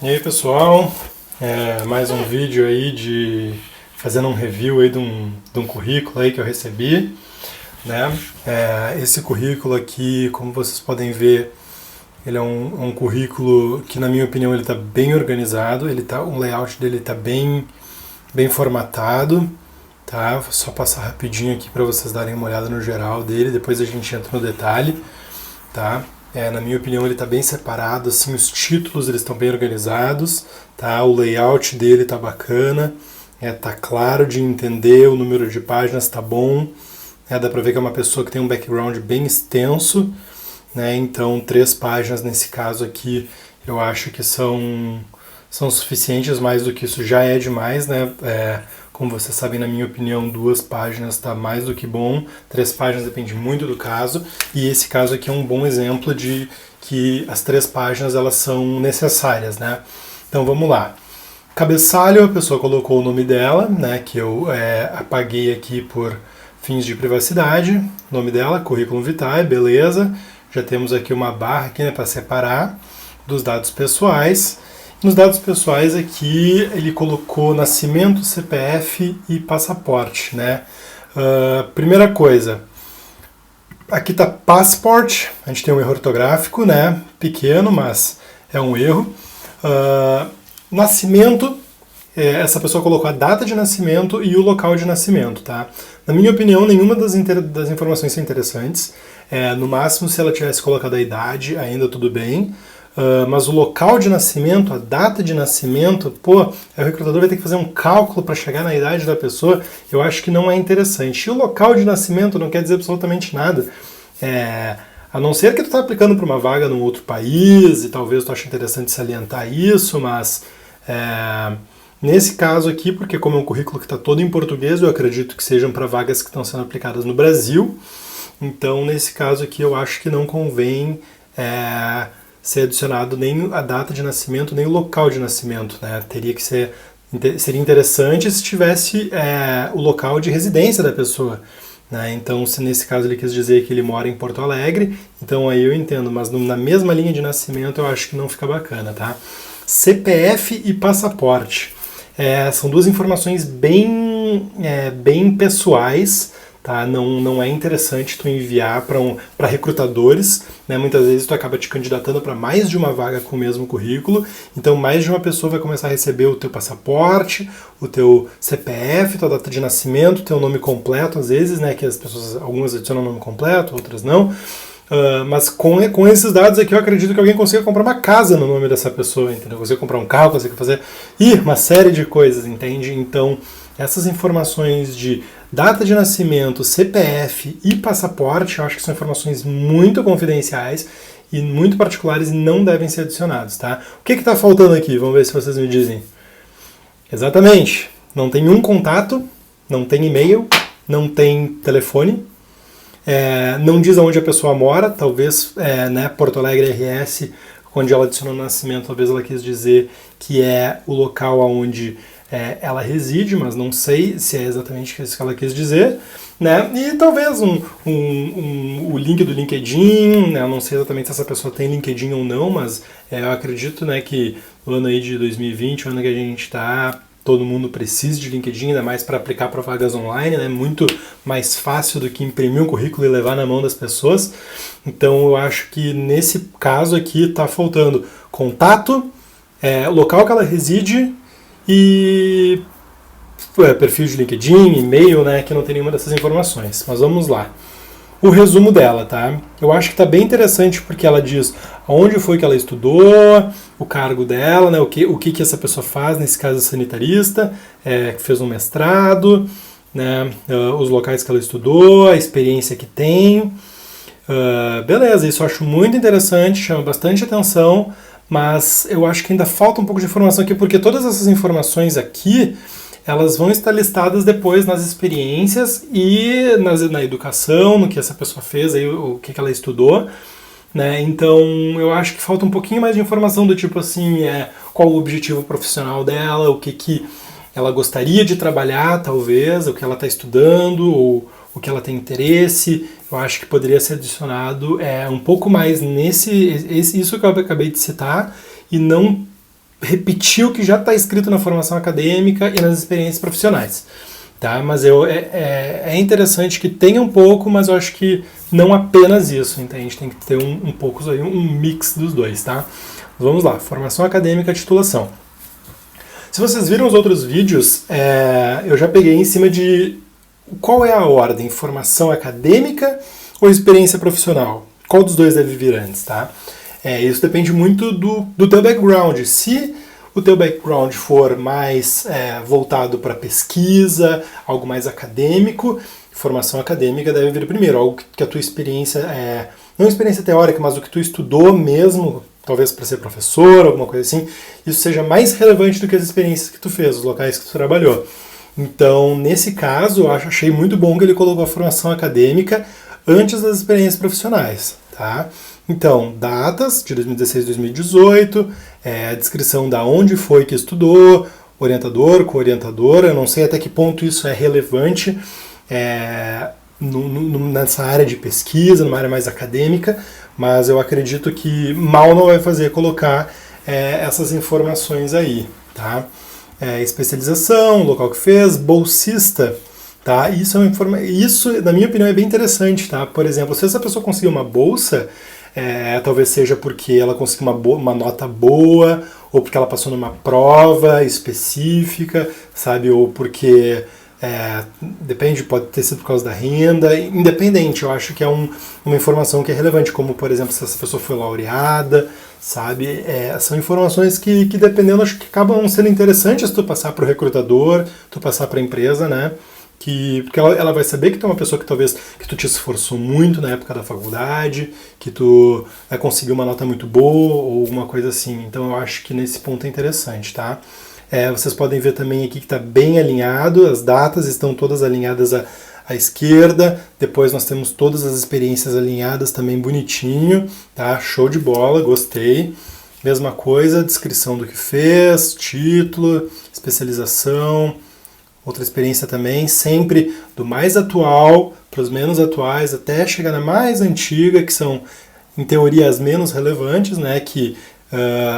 E aí pessoal, mais um vídeo aí fazendo um review aí de um currículo aí que eu recebi, né? Esse currículo aqui, como vocês podem ver, ele é um currículo que, na minha opinião, ele está bem organizado, o layout dele está bem formatado, tá? Vou só passar rapidinho aqui para vocês darem uma olhada no geral dele, depois a gente entra no detalhe, tá? Na minha opinião, ele está bem separado, assim, os títulos eles estão bem organizados, tá? O layout dele está bacana, tá claro de entender, o número de páginas está bom, dá para ver que é uma pessoa que tem um background bem extenso, né? Então 3 páginas nesse caso aqui eu acho que são suficientes, mais do que isso já é demais, né? Como vocês sabem, na minha opinião, 2 páginas está mais do que bom, 3 páginas depende muito do caso, e esse caso aqui é um bom exemplo de que as 3 páginas elas são necessárias, né? Então vamos lá. Cabeçalho, a pessoa colocou o nome dela, né, que eu apaguei aqui por fins de privacidade, nome dela, currículo vitae, beleza. Já temos aqui uma barra aqui, né, para separar dos dados pessoais. Nos dados pessoais aqui ele colocou nascimento, CPF e passaporte, né? Primeira coisa, aqui tá passport, a gente tem um erro ortográfico, né? Pequeno, mas é um erro. Nascimento, essa pessoa colocou a data de nascimento e o local de nascimento, tá? Na minha opinião, nenhuma das informações são interessantes. No máximo, se ela tivesse colocado a idade, ainda tudo bem. Mas o local de nascimento, a data de nascimento, o recrutador vai ter que fazer um cálculo para chegar na idade da pessoa, eu acho que não é interessante. E o local de nascimento não quer dizer absolutamente nada. A não ser que tu está aplicando para uma vaga num outro país, e talvez tu ache interessante salientar isso, mas nesse caso aqui, porque como é um currículo que está todo em português, eu acredito que sejam para vagas que estão sendo aplicadas no Brasil, então nesse caso aqui eu acho que não convém ser adicionado nem a data de nascimento, nem o local de nascimento, né? Seria interessante se tivesse o local de residência da pessoa, né? Então, se nesse caso ele quis dizer que ele mora em Porto Alegre, então aí eu entendo, mas na mesma linha de nascimento eu acho que não fica bacana, tá? CPF e passaporte. São 2 informações bem pessoais, tá? Não é interessante tu enviar para recrutadores, né? Muitas vezes tu acaba te candidatando para mais de uma vaga com o mesmo currículo, então mais de uma pessoa vai começar a receber o teu passaporte, o teu CPF, tua data de nascimento, teu nome completo, às vezes, né? Que as pessoas, algumas adicionam o nome completo, outras não. Mas com esses dados aqui eu acredito que alguém consiga comprar uma casa no nome dessa pessoa, entendeu? Consiga comprar um carro, consiga fazer uma série de coisas, entende? Então, essas informações de data de nascimento, CPF e passaporte, eu acho que são informações muito confidenciais e muito particulares e não devem ser adicionados, tá? O que está faltando aqui? Vamos ver se vocês me dizem. Exatamente. Não tem um contato, não tem e-mail, não tem telefone, não diz aonde a pessoa mora, talvez Porto Alegre RS, onde ela adicionou o nascimento, talvez ela quis dizer que é o local onde ela reside, mas não sei se é exatamente isso que ela quis dizer, né? E talvez o link do LinkedIn, né? Eu não sei exatamente se essa pessoa tem LinkedIn ou não, mas eu acredito, né, que no ano aí de 2020, o ano que a gente está, todo mundo precisa de LinkedIn, ainda mais para aplicar para vagas online, né? Muito mais fácil do que imprimir um currículo e levar na mão das pessoas. Então eu acho que nesse caso aqui está faltando contato, o local que ela reside e perfil de LinkedIn, e-mail, né, que não tem nenhuma dessas informações. Mas vamos lá. O resumo dela, tá? Eu acho que tá bem interessante porque ela diz onde foi que ela estudou, o cargo dela, né, o que essa pessoa faz, nesse caso é sanitarista, que fez um mestrado, né, os locais que ela estudou, a experiência que tem. Beleza, isso eu acho muito interessante, chama bastante atenção, mas eu acho que ainda falta um pouco de informação aqui, porque todas essas informações aqui, elas vão estar listadas depois nas experiências e na educação, no que essa pessoa fez, aí, o que ela estudou, né? Então eu acho que falta um pouquinho mais de informação do tipo assim, qual o objetivo profissional dela, o que ela gostaria de trabalhar, talvez, o que ela está estudando, ou o que ela tem interesse. Eu acho que poderia ser adicionado um pouco mais isso que eu acabei de citar, e não repetir o que já está escrito na formação acadêmica e nas experiências profissionais. Tá? Mas é interessante que tenha um pouco, mas eu acho que não apenas isso, então a gente tem que ter um pouco aí, um mix dos dois, tá? Vamos lá, formação acadêmica, titulação. Se vocês viram os outros vídeos, eu já peguei em cima de qual é a ordem, formação acadêmica ou experiência profissional? Qual dos dois deve vir antes, tá? Isso depende muito do teu background. Se o teu background for mais voltado para pesquisa, algo mais acadêmico, formação acadêmica deve vir primeiro, algo que a tua experiência, não experiência teórica, mas o que tu estudou mesmo, talvez para ser professor, alguma coisa assim, isso seja mais relevante do que as experiências que tu fez, os locais que tu trabalhou. Então, nesse caso, eu achei muito bom que ele colocou a formação acadêmica antes das experiências profissionais, tá? Então, datas de 2016 e 2018, a descrição da onde foi que estudou, orientador, co-orientadora, eu não sei até que ponto isso é relevante nessa área de pesquisa, numa área mais acadêmica, mas eu acredito que mal não vai fazer colocar essas informações aí, tá? Especialização, local que fez, bolsista, tá? Isso, na minha opinião, é bem interessante, tá? Por exemplo, se essa pessoa conseguir uma bolsa, talvez seja porque ela conseguiu uma nota boa, ou porque ela passou numa prova específica, sabe? Ou porque, depende, pode ter sido por causa da renda, independente, eu acho que é uma informação que é relevante, como, por exemplo, se essa pessoa foi laureada, sabe? São informações que dependendo, acho que acabam sendo interessantes tu passar para o recrutador, tu passar para a empresa, né? Porque ela vai saber que tu é uma pessoa que talvez que tu te esforçou muito na época da faculdade, que tu conseguiu uma nota muito boa ou alguma coisa assim. Então eu acho que nesse ponto é interessante, tá? Vocês podem ver também aqui que está bem alinhado, as datas estão todas alinhadas à esquerda, depois nós temos todas as experiências alinhadas também bonitinho, tá? Show de bola, gostei. Mesma coisa, descrição do que fez, título, especialização. Outra experiência também, sempre do mais atual para os menos atuais, até chegar na mais antiga, que são, em teoria, as menos relevantes, né? Que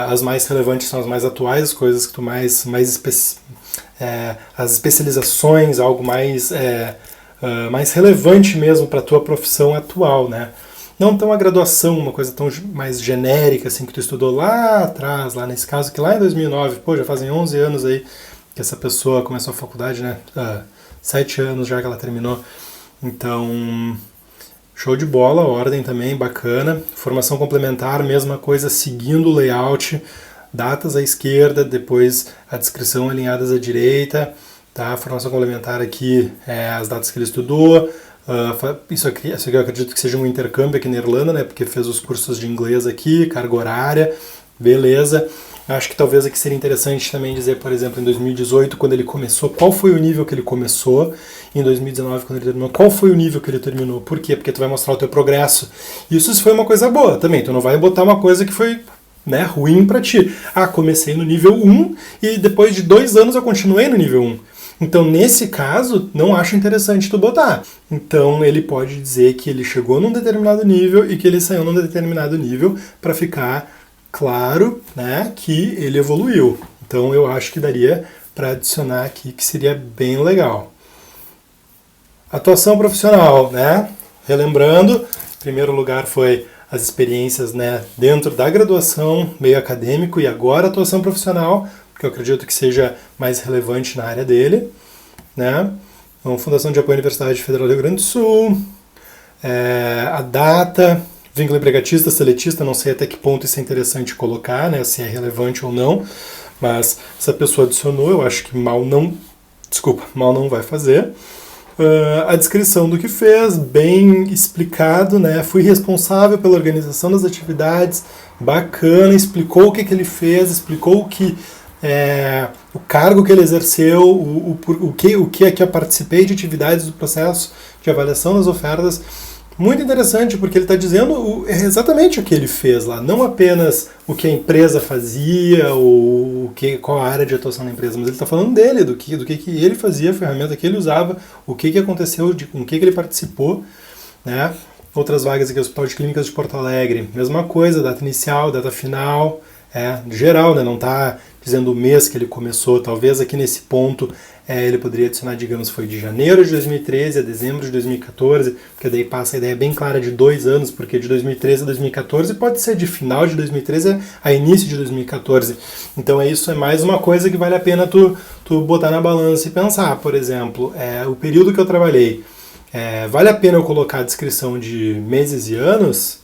as mais relevantes são as mais atuais, as coisas que tu as especializações, algo mais relevante mesmo para a tua profissão atual, né? Não tão a graduação, uma coisa tão mais genérica, assim, que tu estudou lá atrás, lá nesse caso, que lá em 2009, já fazem 11 anos aí, que essa pessoa começou a faculdade, né? 7 anos já que ela terminou. Então, show de bola, ordem também, bacana. Formação complementar, mesma coisa, seguindo o layout, datas à esquerda, depois a descrição alinhadas à direita, tá? Formação complementar aqui, as datas que ele estudou. Isso aqui eu acredito que seja um intercâmbio aqui na Irlanda, né? Porque fez os cursos de inglês aqui, carga horária, beleza. Acho que talvez aqui seria interessante também dizer, por exemplo, em 2018, quando ele começou, qual foi o nível que ele começou, e em 2019, quando ele terminou, qual foi o nível que ele terminou. Por quê? Porque tu vai mostrar o teu progresso. Isso foi uma coisa boa também, tu não vai botar uma coisa que foi, né, ruim pra ti. Comecei no nível 1 e depois de 2 anos eu continuei no nível 1. Então, nesse caso, não acho interessante tu botar. Então, ele pode dizer que ele chegou num determinado nível e que ele saiu num determinado nível para ficar claro, né, que ele evoluiu. Então eu acho que daria para adicionar aqui, que seria bem legal. Atuação profissional, né? Relembrando, em primeiro lugar foi as experiências, né, dentro da graduação, meio acadêmico, e agora atuação profissional, que eu acredito que seja mais relevante na área dele, né? Então, Fundação de Apoio à Universidade Federal do Rio Grande do Sul, a data, vínculo empregatista, seletista, não sei até que ponto isso é interessante colocar, né, se é relevante ou não, mas se a pessoa adicionou, eu acho que mal não vai fazer. A descrição do que fez, bem explicado, né, fui responsável pela organização das atividades, bacana, explicou o que ele fez, explicou o cargo que ele exerceu, o que é que eu participei de atividades do processo de avaliação das ofertas. Muito interessante, porque ele está dizendo exatamente o que ele fez lá, não apenas o que a empresa fazia, ou qual a área de atuação da empresa, mas ele está falando dele, do que ele fazia, a ferramenta que ele usava, o que aconteceu, com o que ele participou, né? Outras vagas aqui, Hospital de Clínicas de Porto Alegre, mesma coisa, data inicial, data final, geral, né? Não está dizendo o mês que ele começou. Talvez aqui nesse ponto ele poderia adicionar, digamos, foi de janeiro de 2013 a dezembro de 2014, porque daí passa a ideia bem clara de 2 anos, porque de 2013 a 2014 pode ser de final de 2013 a início de 2014. Então isso é mais uma coisa que vale a pena tu botar na balança e pensar. Por exemplo, o período que eu trabalhei, vale a pena eu colocar a descrição de meses e anos?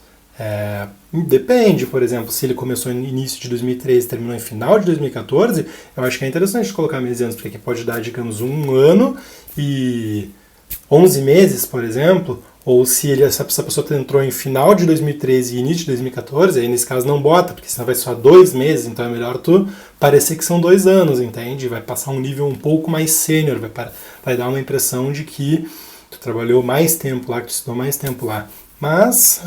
Depende, por exemplo, se ele começou no início de 2013 e terminou em final de 2014, eu acho que é interessante colocar meses e anos, porque aqui pode dar, digamos, 1 ano e 11 meses, por exemplo, ou se essa pessoa entrou em final de 2013 e início de 2014, aí nesse caso não bota, porque senão vai só 2 meses, então é melhor tu parecer que são 2 anos, entende? Vai passar um nível um pouco mais sênior, vai dar uma impressão de que tu trabalhou mais tempo lá, que tu estudou mais tempo lá. Mas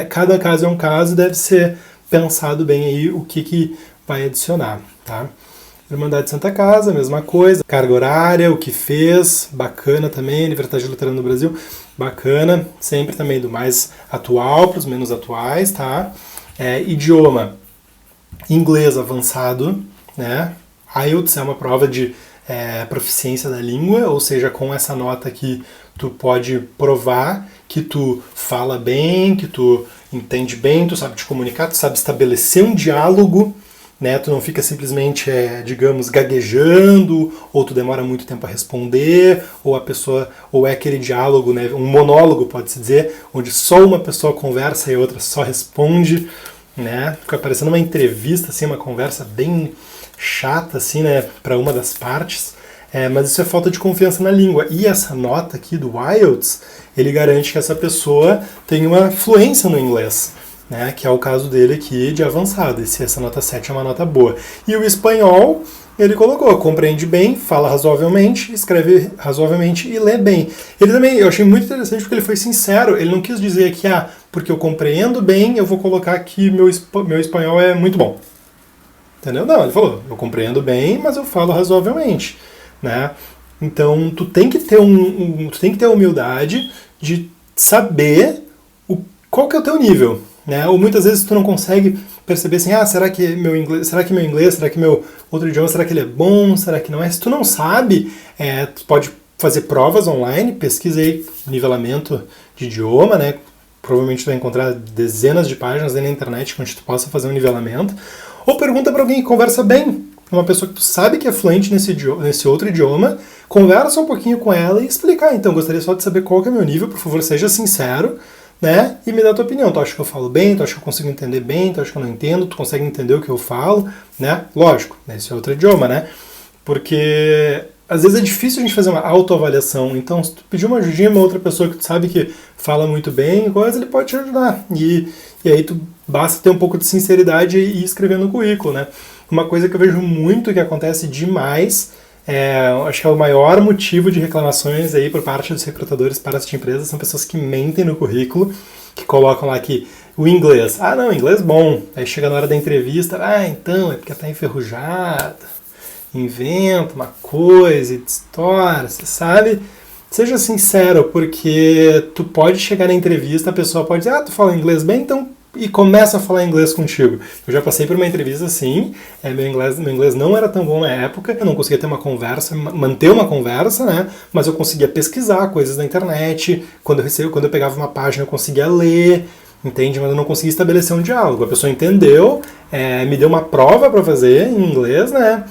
cada caso é um caso, deve ser pensado bem aí o que vai adicionar, tá? Irmandade Santa Casa, mesma coisa. Carga horária, o que fez, bacana também. Universidade Luterana do Brasil, bacana. Sempre também do mais atual para os menos atuais, tá? Idioma, inglês avançado, né? IELTS é uma prova de proficiência da língua, ou seja, com essa nota aqui tu pode provar que tu fala bem, que tu entende bem, tu sabe te comunicar, tu sabe estabelecer um diálogo, né? Tu não fica simplesmente, digamos, gaguejando, ou tu demora muito tempo a responder, ou é aquele diálogo, né? Um monólogo, pode-se dizer, onde só uma pessoa conversa e a outra só responde, né? Fica parecendo uma entrevista, assim, uma conversa bem chata, assim, né? Para uma das partes. Mas isso é falta de confiança na língua. E essa nota aqui do IELTS, ele garante que essa pessoa tem uma fluência no inglês, né? Que é o caso dele aqui de avançado. Essa nota 7 é uma nota boa. E o espanhol, ele colocou, compreende bem, fala razoavelmente, escreve razoavelmente e lê bem. Ele também, eu achei muito interessante porque ele foi sincero, ele não quis dizer que, porque eu compreendo bem, eu vou colocar que meu espanhol é muito bom. Entendeu? Não, ele falou, eu compreendo bem, mas eu falo razoavelmente. Né? Então tu tem que ter tu tem que ter a humildade de saber qual que é o teu nível, né? Ou muitas vezes tu não consegue perceber assim, será que meu inglês, será que meu outro idioma, será que ele é bom, será que não é? Se tu não sabe, tu pode fazer provas online, pesquisa aí nivelamento de idioma, né? Provavelmente tu vai encontrar dezenas de páginas aí na internet onde tu possa fazer um nivelamento, ou pergunta para alguém que conversa bem, uma pessoa que tu sabe que é fluente nesse outro idioma, conversa um pouquinho com ela e explica, então, gostaria só de saber qual que é o meu nível, por favor, seja sincero, né, e me dá a tua opinião. Tu acha que eu falo bem, tu acha que eu consigo entender bem, tu acha que eu não entendo, tu consegue entender o que eu falo, né, lógico, nesse outro idioma, né, porque às vezes é difícil a gente fazer uma autoavaliação, então se tu pedir uma ajudinha a uma outra pessoa que tu sabe que fala muito bem, ele pode te ajudar, e aí tu basta ter um pouco de sinceridade e ir escrever no currículo, né. Uma coisa que eu vejo muito que acontece demais, acho que é o maior motivo de reclamações aí por parte dos recrutadores para as empresas, são pessoas que mentem no currículo, que colocam lá que o inglês, não, inglês bom, aí chega na hora da entrevista, então, é porque tá enferrujado, inventa uma coisa e distorce, sabe? Seja sincero, porque tu pode chegar na entrevista, a pessoa pode dizer, tu fala inglês bem, então, e começa a falar inglês contigo. Eu já passei por uma entrevista assim, meu inglês não era tão bom na época, eu não conseguia ter uma conversa, manter uma conversa, né? Mas eu conseguia pesquisar coisas na internet, quando eu pegava uma página eu conseguia ler, entende? Mas eu não conseguia estabelecer um diálogo. A pessoa entendeu, me deu uma prova para fazer em inglês, né?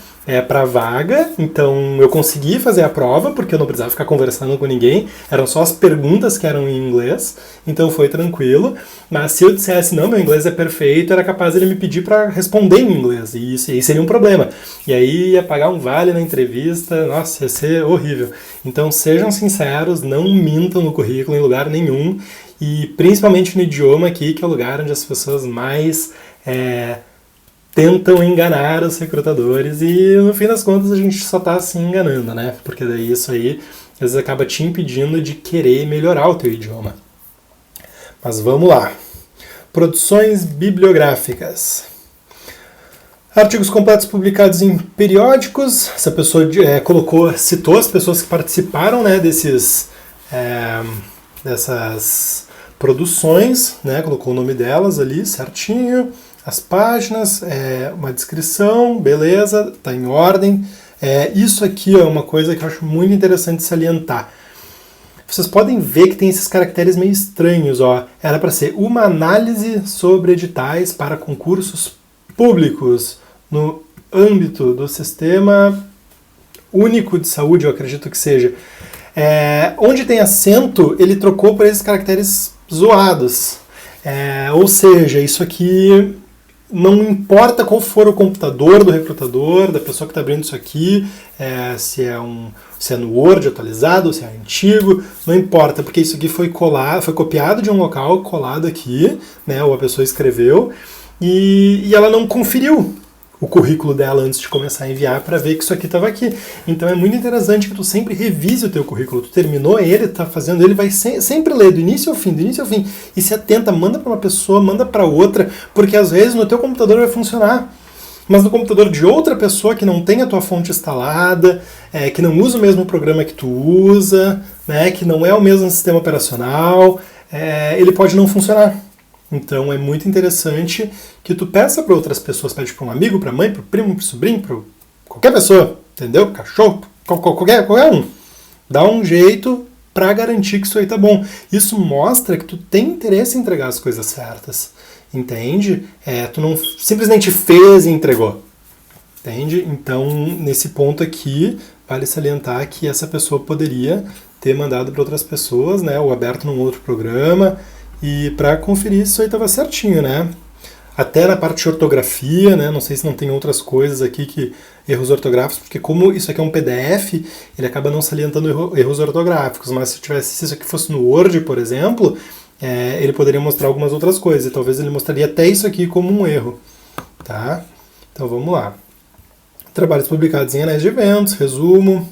Para vaga, então eu consegui fazer a prova porque eu não precisava ficar conversando com ninguém, eram só as perguntas que eram em inglês, então foi tranquilo. Mas se eu dissesse, não, meu inglês é perfeito, era capaz de ele me pedir para responder em inglês, e isso aí seria um problema, e aí ia pagar um vale na entrevista, nossa, ia ser horrível. Então sejam sinceros, não mintam no currículo em lugar nenhum, e principalmente no idioma aqui, que é o lugar onde as pessoas mais tentam enganar os recrutadores, e no fim das contas a gente só está se enganando, né? Porque daí isso aí às vezes acaba te impedindo de querer melhorar o teu idioma. Mas vamos lá. Produções bibliográficas. Artigos completos publicados em periódicos. Essa pessoa citou as pessoas que participaram, né, dessas produções, né? Colocou o nome delas ali certinho. as páginas, uma descrição, beleza, tá em ordem. Isso aqui é uma coisa que eu acho muito interessante salientar. Vocês podem ver que tem esses caracteres meio estranhos, ó. Era para ser uma análise sobre editais para concursos públicos no âmbito do Sistema Único de Saúde, eu acredito que seja. Onde tem acento, ele trocou por esses caracteres zoados. Ou seja, isso aqui não importa qual for o computador do recrutador, da pessoa que está abrindo isso aqui, se é no Word atualizado, se é antigo, não importa, porque isso aqui foi copiado de um local, colado aqui, né, ou a pessoa escreveu, e ela não conferiu o currículo dela antes de começar a enviar para ver que isso aqui estava aqui. Então é muito interessante que tu sempre revise o teu currículo. Tu terminou ele, tá fazendo ele, vai sempre ler do início ao fim, e se atenta, manda para uma pessoa, manda para outra, porque às vezes no teu computador vai funcionar, mas no computador de outra pessoa que não tem a tua fonte instalada, que não usa o mesmo programa que tu usa, né, que não é o mesmo sistema operacional, ele pode não funcionar. Então é muito interessante que tu peça para outras pessoas, pede para um amigo, para mãe, para o primo, para o sobrinho, para qualquer pessoa, entendeu? Cachorro, qualquer um. Dá um jeito para garantir que isso aí tá bom. Isso mostra que tu tem interesse em entregar as coisas certas, entende? Tu não simplesmente fez e entregou, entende? Então nesse ponto aqui vale salientar que essa pessoa poderia ter mandado para outras pessoas, né? Ou aberto num outro programa. E para conferir isso aí estava certinho, né? Até na parte de ortografia, né? Não sei se não tem outras coisas aqui que erros ortográficos, porque como isso aqui é um PDF, ele acaba não salientando erros ortográficos, mas se isso aqui fosse no Word, por exemplo, ele poderia mostrar algumas outras coisas, e talvez ele mostraria até isso aqui como um erro, tá? Então vamos lá. Trabalhos publicados em anéis de eventos, resumo.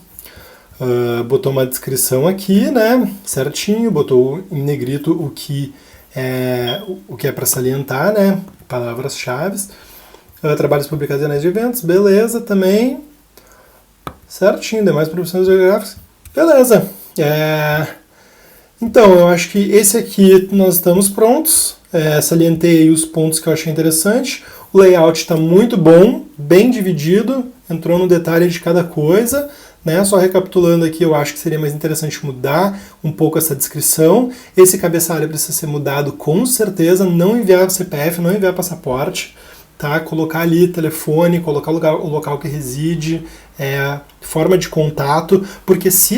Botou uma descrição aqui, né, certinho, botou em negrito o que é para salientar, né, palavras-chave. Trabalhos publicados em anéis de eventos, beleza, também, certinho, demais profissões geográficas, beleza. Então, eu acho que esse aqui nós estamos prontos, salientei os pontos que eu achei interessante, o layout está muito bom, bem dividido, entrou no detalhe de cada coisa, né? Só recapitulando aqui, eu acho que seria mais interessante mudar um pouco essa descrição. Esse cabeçalho precisa ser mudado com certeza, não enviar CPF, não enviar passaporte, tá? Colocar ali telefone, colocar o local que reside, forma de contato, porque se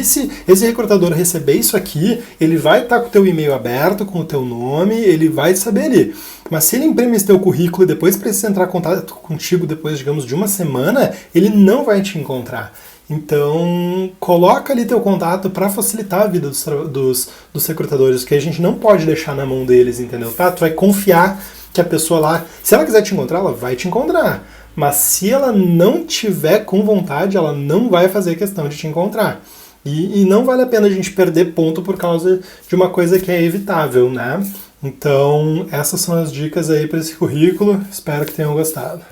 esse recrutador receber isso aqui, ele vai estar com o teu e-mail aberto, com o teu nome, ele vai saber ali. Mas se ele imprime esse teu currículo e depois precisa entrar em contato contigo depois, digamos, de uma semana, ele não vai te encontrar. Então, coloca ali teu contato para facilitar a vida dos recrutadores, que a gente não pode deixar na mão deles, entendeu? Tá? Tu vai confiar que a pessoa lá, se ela quiser te encontrar, ela vai te encontrar. Mas se ela não tiver com vontade, ela não vai fazer questão de te encontrar. E não vale a pena a gente perder ponto por causa de uma coisa que é evitável, né? Então, essas são as dicas aí para esse currículo. Espero que tenham gostado.